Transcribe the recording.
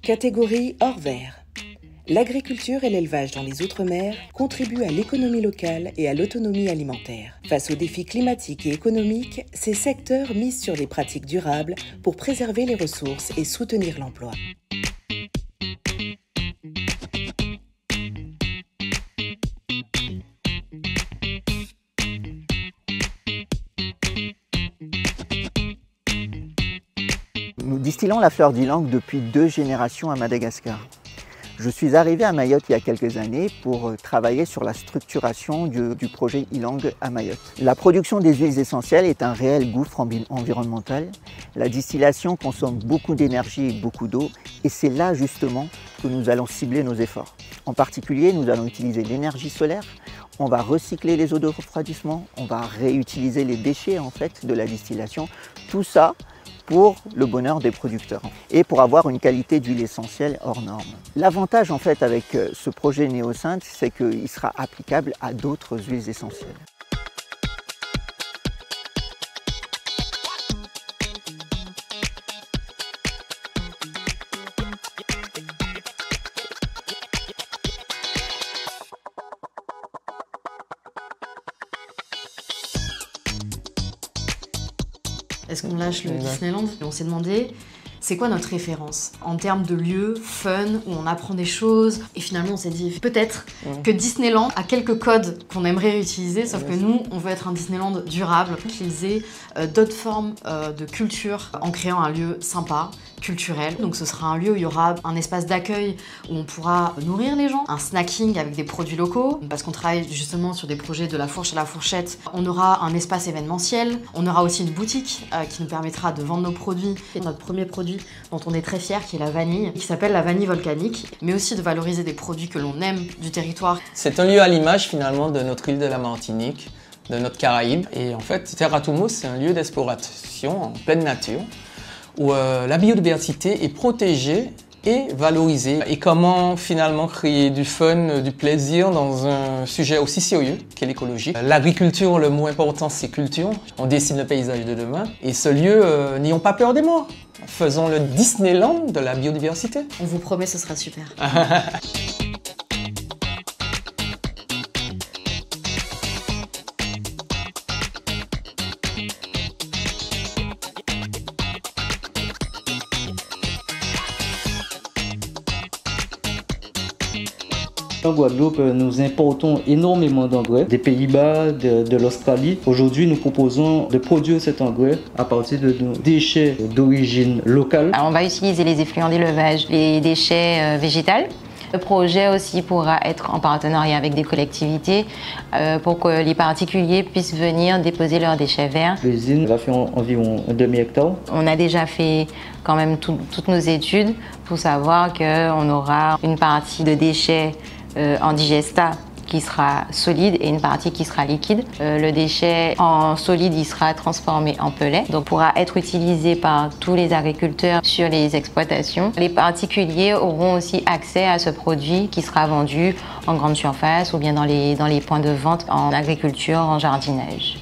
Catégorie hors vert. L'agriculture et l'élevage dans les Outre-mer contribuent à l'économie locale et à l'autonomie alimentaire. Face aux défis climatiques et économiques, ces secteurs misent sur des pratiques durables pour préserver les ressources et soutenir l'emploi. Nous distillons la fleur d'ylang depuis 2 générations à Madagascar. Je suis arrivé à Mayotte il y a quelques années pour travailler sur la structuration du projet Ylang à Mayotte. La production des huiles essentielles est un réel gouffre environnemental. La distillation consomme beaucoup d'énergie et beaucoup d'eau et c'est là justement que nous allons cibler nos efforts. En particulier, nous allons utiliser l'énergie solaire, on va recycler les eaux de refroidissement, on va réutiliser les déchets en fait de la distillation. Tout ça pour le bonheur des producteurs et pour avoir une qualité d'huile essentielle hors norme. L'avantage en fait avec ce projet Néosynth, c'est qu'il sera applicable à d'autres huiles essentielles. Est-ce qu'on lâche le Disneyland? On s'est demandé, c'est quoi notre référence en termes de lieu fun où on apprend des choses? Et finalement, on s'est dit peut-être que Disneyland a quelques codes qu'on aimerait réutiliser, sauf que nous, on veut être un Disneyland durable, utiliser d'autres formes de culture en créant un lieu sympa, culturel. Donc ce sera un lieu où il y aura un espace d'accueil où on pourra nourrir les gens, un snacking avec des produits locaux, parce qu'on travaille justement sur des projets de la fourche à la fourchette. On aura un espace événementiel, on aura aussi une boutique qui nous permettra de vendre nos produits. Et notre premier produit dont on est très fier, qui est la vanille, qui s'appelle la vanille volcanique, mais aussi de valoriser des produits que l'on aime du territoire. C'est un lieu à l'image finalement de notre île de la Martinique, de notre Caraïbe. Et en fait, Terra Toumous, c'est un lieu d'exploration en pleine nature, où la biodiversité est protégée et valorisée. Et comment finalement créer du fun, du plaisir dans un sujet aussi sérieux qu'est l'écologie. L'agriculture, le mot important, c'est culture. On dessine le paysage de demain. Et ce lieu, n'ayons pas peur des mots. Faisons le Disneyland de la biodiversité. On vous promet, ce sera super. En Guadeloupe, nous importons énormément d'engrais des Pays-Bas, de l'Australie. Aujourd'hui, nous proposons de produire cet engrais à partir de nos déchets d'origine locale. Alors, on va utiliser les effluents d'élevage, les déchets végétaux. Le projet aussi pourra être en partenariat avec des collectivités pour que les particuliers puissent venir déposer leurs déchets verts. L'usine va faire environ un demi-hectare. On a déjà fait quand même toutes nos études pour savoir qu'on aura une partie de déchets en digesta qui sera solide et une partie qui sera liquide. Le déchet en solide, il sera transformé en pellet, donc pourra être utilisé par tous les agriculteurs sur les exploitations. Les particuliers auront aussi accès à ce produit qui sera vendu en grande surface ou bien dans les points de vente en agriculture, en jardinage.